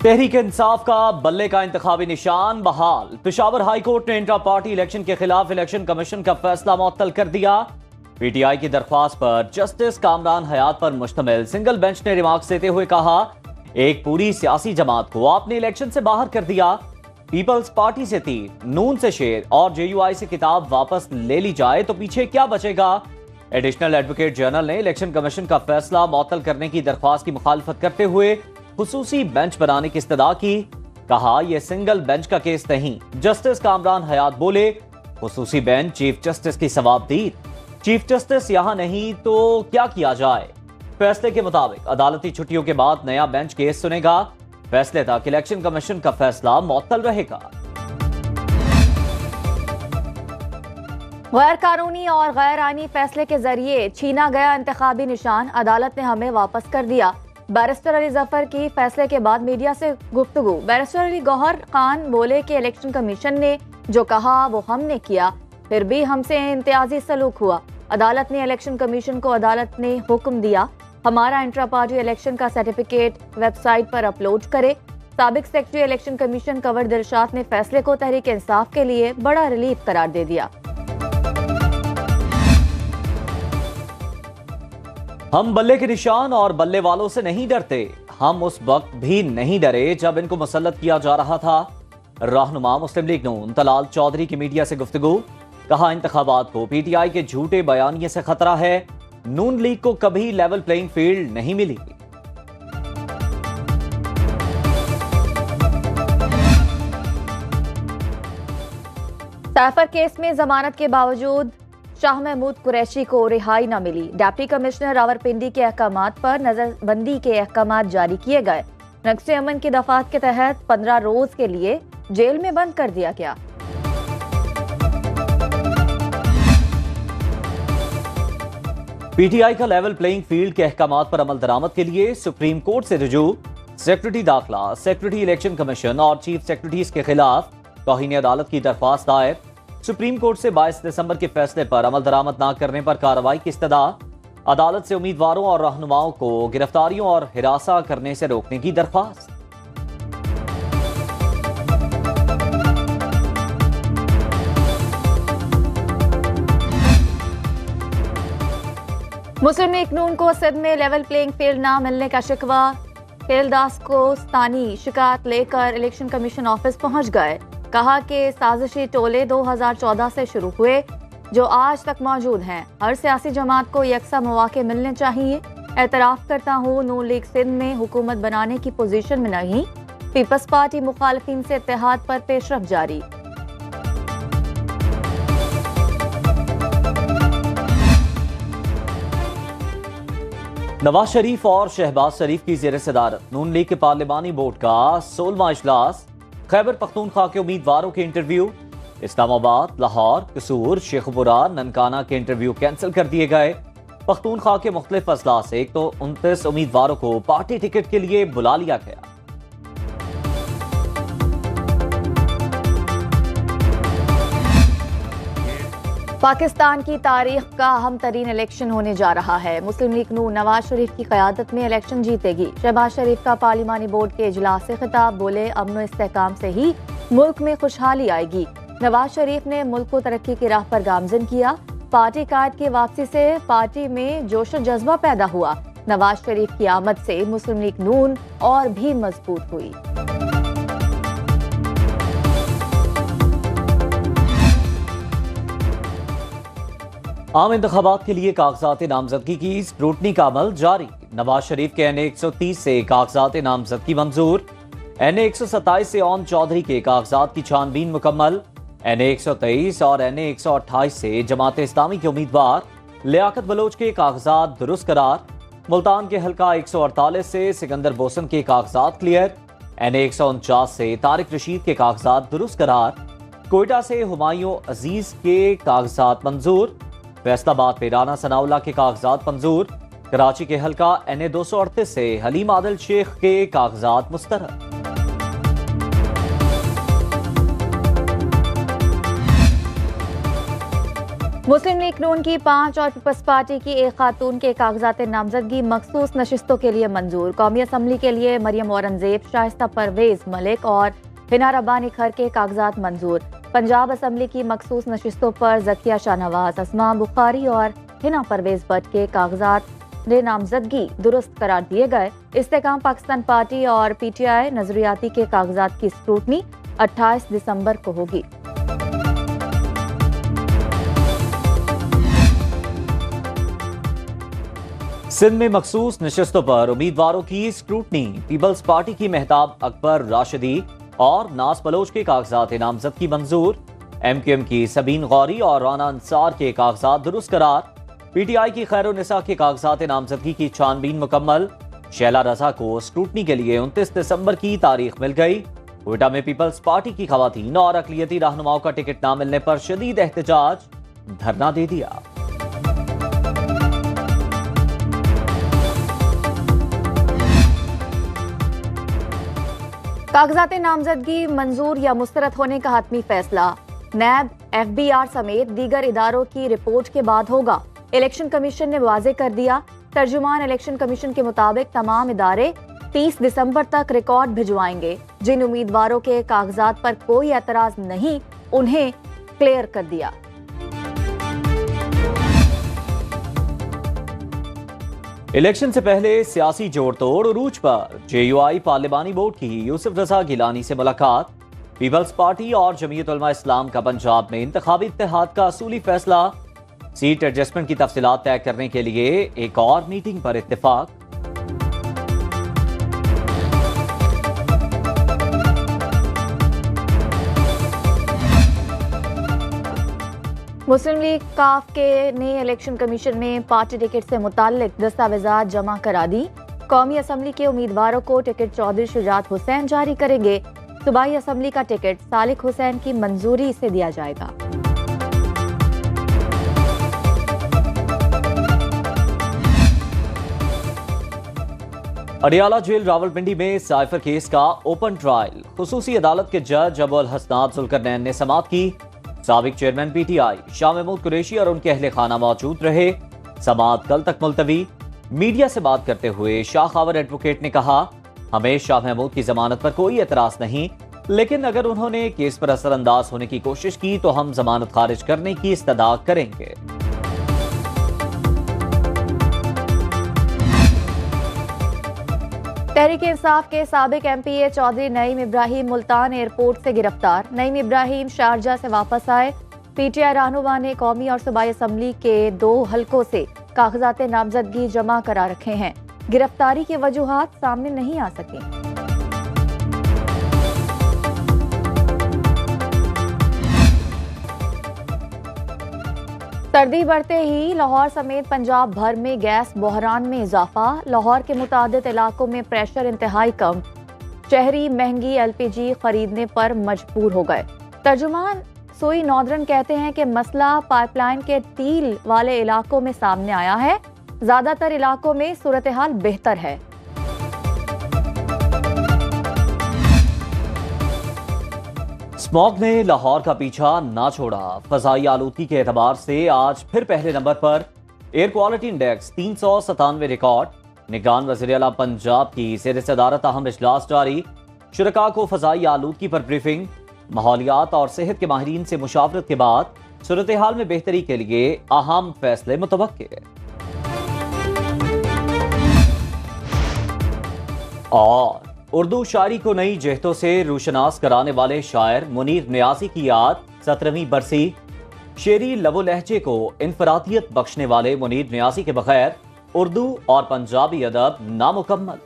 तहरीक इंसाफ का बल्ले का इंतखाबी निशान बहाल। पेशावर हाई कोर्ट ने इंट्रा पार्टी इलेक्शन के खिलाफ इलेक्शन कमीशन का फैसला मुअत्तल कर दिया। पीटीआई की दरख्वास्त पर जस्टिस कामरान हयात पर मुश्तमिल सिंगल बेंच ने रिमार्क्स देते हुए कहा, एक पूरी सियासी जमात को आपने इलेक्शन से बाहर कर दिया। पीपल्स पार्टी से 3, नून से शेर और जेयूआई से किताब वापस ले ली जाए तो पीछे क्या बचेगा। एडिशनल एडवोकेट जनरल ने इलेक्शन कमीशन का फैसला मुअत्तल करने की दरख्वास्त की मुखालफत करते हुए खुसूसी बेंच बनाने की इस्तदा की। कहा, यह सिंगल बेंच का केस नहीं। जस्टिस कामरान हयात बोले, खुसूसी बेंच चीफ जस्टिस की सवाबदीद। चीफ जस्टिस यहां नहीं तो क्या किया जाए। फैसले के मुताबिक अदालती छुट्टियों के बाद नया बेंच केस सुनेगा। फैसले तक इलेक्शन कमीशन का फैसला मुअत्तल रहेगा। गैर कानूनी और गैर आईनी फैसले के जरिए छीना गया इंतखाबी निशान अदालत ने हमें वापस कर दिया। बैरिस्टर अली जफर की फैसले के बाद मीडिया से गुफ्तगू। बैरिस्टर अली गौहर खान बोले कि इलेक्शन कमीशन ने जो कहा वो हमने किया, फिर भी हमसे इम्तियाजी सलूक हुआ। अदालत ने इलेक्शन कमीशन को अदालत ने हुक्म दिया, हमारा इंट्रा पार्टी इलेक्शन का सर्टिफिकेट वेबसाइट पर अपलोड करे। साबिक secretary election commission Kanwar Dilshad ने फैसले को तहरीक इंसाफ के लिए बड़ा रिलीफ करार दे दिया। हम बल्ले के निशान और बल्ले वालों से नहीं डरते। हम उस वक्त भी नहीं डरे जब इनको मुसल्लत किया जा रहा था। रहनुमा मुस्लिम लीग नून तलाल चौधरी की मीडिया से गुफ्तगू। कहा, इंतखाबात को पीटीआई के झूठे बयानिए से खतरा है। नून लीग को कभी लेवल प्लेइंग फील्ड नहीं मिली। सैफर केस में जमानत के बावजूद शाह महमूद कुरैशी को रिहाई न मिली। डिप्टी कमिश्नर रावलपिंडी के अहकामात पर नजरबंदी के अहकामात जारी किए गए। नक्शे अमन की दफात के तहत 15 रोज के लिए जेल में बंद कर दिया गया। पीटीआई का लेवल प्लेइंग फील्ड के अहकामात पर अमल दरामद के लिए सुप्रीम कोर्ट से रुजू। सेक्रेटरी दाखिला, सेक्रेटरी इलेक्शन कमीशन और चीफ सेक्रेटरीज के खिलाफ तौहीन अदालत की दरख्वास्त दायर। सुप्रीम कोर्ट से 22 दिसंबर के फैसले पर अमल दरामद न करने पर कार्रवाई की इस्तदा। अदालत से उम्मीदवारों और रहनुमाओं को गिरफ्तारियों और हिरासा करने से रोकने की दरख्वास्त। मुस्लिम लीग नून को सिंध में लेवल प्लेइंग फील्ड न मिलने का शिकवा। खेलदास को स्थानीय शिकायत लेकर इलेक्शन कमीशन ऑफिस पहुंच गए। कहा कि साजिशी टोले 2014 से शुरू हुए जो आज तक मौजूद हैं। हर सियासी जमात को यकसा मौके मिलने चाहिए। एतराफ करता हूँ नून लीग सिंध में हुकूमत बनाने की पोजीशन में नहीं। पीपल्स पार्टी मुखालिफिन से इत्तेहाद पर पेशरफ जारी। नवाज शरीफ और शहबाज शरीफ की ज़ेर सदारत नून लीग के पार्लिमानी बोर्ड का 16वां इजलास। खैबर पख्तूनख्वा के उम्मीदवारों के इंटरव्यू। इस्लामाबाद, लाहौर, कसूर, शेखपुरा, ननकाना के इंटरव्यू कैंसिल कर दिए गए। पख्तूनख्वा के मुख्तलिफ अजला से 129 उम्मीदवारों को पार्टी टिकट के लिए बुला लिया गया। पाकिस्तान की तारीख का अहम तरीन इलेक्शन होने जा रहा है। मुस्लिम लीग नून नवाज शरीफ की क़यादत में इलेक्शन जीतेगी। शहबाज शरीफ का पार्लिमानी बोर्ड के इजलास से खिताब। बोले, अमन व इस्तेहकाम से ही मुल्क में खुशहाली आएगी। नवाज शरीफ ने मुल्क को तरक्की की राह पर गामजन किया। पार्टी कायद की वापसी से पार्टी में जोश और जज्बा पैदा हुआ। नवाज शरीफ की आमद से मुस्लिम लीग नून और भी मजबूत हुई। आम इंतखाबात के लिए कागजात नामजदगी की स्क्रूटनी का अमल जारी। नवाज शरीफ के NA 130 से कागजात नामजदगी मंजूर। NA 127 से ओन चौधरी के कागजात की छानबीन मुकम्मल। NA 123 और NA 128 से जमात इस्लामी के उम्मीदवार लियाकत बलोच के कागजात दुरुस्त करार। मुल्तान के हल्का 148 से सिकंदर बोसन के कागजात क्लियर। NA 149 से तारिक रशीद के कागजात दुरुस्त करार। कोयटा से हुमायूं अजीज के कागजात मंजूर। फैसलाबाद पे राना सनाउल्ला के कागजात मंजूर। कराची के हल्का NA 238 से हलीम आदिल शेख के कागजात मुस्तरद। मुस्लिम लीग नून की 5 और पीपल्स पार्टी की एक खातून के कागजात नामजदगी मखसूस नशिस्तों के लिए मंजूर। कौमी असम्बली के लिए मरियम औरंगजेब, शाइस्ता परवेज मलिक और हिना रब्बानी खर के कागजात मंजूर। पंजाब असम्बली की मखसूस नशिस्तों पर जकिया शाहनवाज, अस्मा बुखारी और हिना परवेज भट्ट के कागजात नामजदगी दुरुस्त करार दिए गए। इस्तेकाम पाकिस्तान पार्टी और PTI नजरियाती के कागजात की स्क्रूटनी 28 दिसंबर को होगी। सिंध में मखसूस नशिस्तों पर उम्मीदवारों की स्क्रूटनी। पीपल्स पार्टी की मेहताब अकबर राशिदी और नाज बलोच के कागजात नामजदगी मंजूर। MQM की सबीन गौरी और राना अंसार के कागजात दुरुस्त करार। PTI की खैरुन्निसा के कागजात नामजदगी की छानबीन मुकम्मल। शैला रजा को स्क्रूटनी के लिए 29 दिसंबर की तारीख मिल गई। कोयटा में पीपल्स पार्टी की खवातीन और अकलियती रहनुमाओं का टिकट न मिलने पर शदीद एहतजाज, धरना दे दिया। कागजात नामजदगी मंजूर या मुस्तरद होने का हतमी फैसला नैब, FBR समेत दीगर इदारों की रिपोर्ट के बाद होगा। इलेक्शन कमीशन ने वाजे कर दिया। तर्जुमान इलेक्शन कमीशन के मुताबिक तमाम इदारे 30 दिसंबर तक रिकॉर्ड भिजवाएंगे। जिन उम्मीदवारों के कागजात पर कोई एतराज नहीं, उन्हें क्लियर कर दिया। इलेक्शन से पहले सियासी जोड़ तोड़ उरूज पर। JUI पार्लिमानी बोर्ड की यूसुफ रजा गिलानी से मुलाकात। पीपल्स पार्टी और जमीयत उलमा इस्लाम का पंजाब में इंतखाबी इत्तेहाद का असूली फैसला। सीट एडजस्टमेंट की तफसीलात तय करने के लिए एक और मीटिंग पर इत्तेफाक। मुस्लिम लीग काफ के ने इलेक्शन कमीशन में पार्टी टिकट से मुताल्लिक दस्तावेजात जमा करा दी। कौमी असम्बली के उम्मीदवारों को टिकट चौधरी शुजात हुसैन जारी करेंगे। सूबाई असम्बली का टिकट सालिक हुसैन की मंजूरी से दिया जाएगा। अडियाला जेल रावलपिंडी में साइफर केस का ओपन ट्रायल। खुसूसी अदालत के जज अबुल हसनात जुल्करनैन ने समाअत की। साबिक चेयरमैन PTI शाह महमूद कुरैशी और उनके अहले खाना मौजूद रहे। समाअत कल तक मुलतवी। मीडिया से बात करते हुए शाह खावर एडवोकेट ने कहा, हमें शाह महमूद की जमानत पर कोई एतराज नहीं, लेकिन अगर उन्होंने केस पर असरअंदाज होने की कोशिश की तो हम जमानत खारिज करने की इस्तदा करेंगे। तहरीक इंसाफ के साबिक MPA चौधरी नईम इब्राहिम मुल्तान एयरपोर्ट से गिरफ्तार। नईम इब्राहिम शारजा से वापस आए। PTI रहनुमा ने कौमी और सूबाई असम्बली के 2 हलकों से कागजात नामजदगी जमा करा रखे हैं। गिरफ्तारी की वजूहात सामने नहीं आ सकी। सर्दी बढ़ते ही लाहौर समेत पंजाब भर में गैस बहरान में इजाफा। लाहौर के मुतादिद इलाकों में प्रेशर इंतहाई कम। शहरी महंगी LPG खरीदने पर मजबूर हो गए। तर्जुमान सोई नॉर्दर्न कहते हैं कि मसला पाइपलाइन के टील वाले इलाकों में सामने आया है। ज्यादातर इलाकों में सूरत हाल बेहतर है। स्मॉग ने लाहौर का पीछा ना छोड़ा। फजाई आलूदगी के एतबार से आज फिर पहले नंबर पर। Air quality index 397 record. निगरान वज़ीर आला पंजाब की ज़ेर सदारत अहम इजलास जारी। शुरका को फजाई आलूदगी पर ब्रीफिंग। माहौलियात और सेहत के माहिरीन से मुशावरत के बाद सूरत हाल में बेहतरी के लिए अहम फैसले मुतवक्के। और उर्दू शायरी को नई जहतों से रूशनास कराने वाले शायर मुनीर नियाज़ी की याद 17वीं बरसी। शेरी लबो लहजे को इनफरादियत बख्शने वाले मुनीर नियाज़ी के बगैर उर्दू और पंजाबी अदब नामुकम्मल।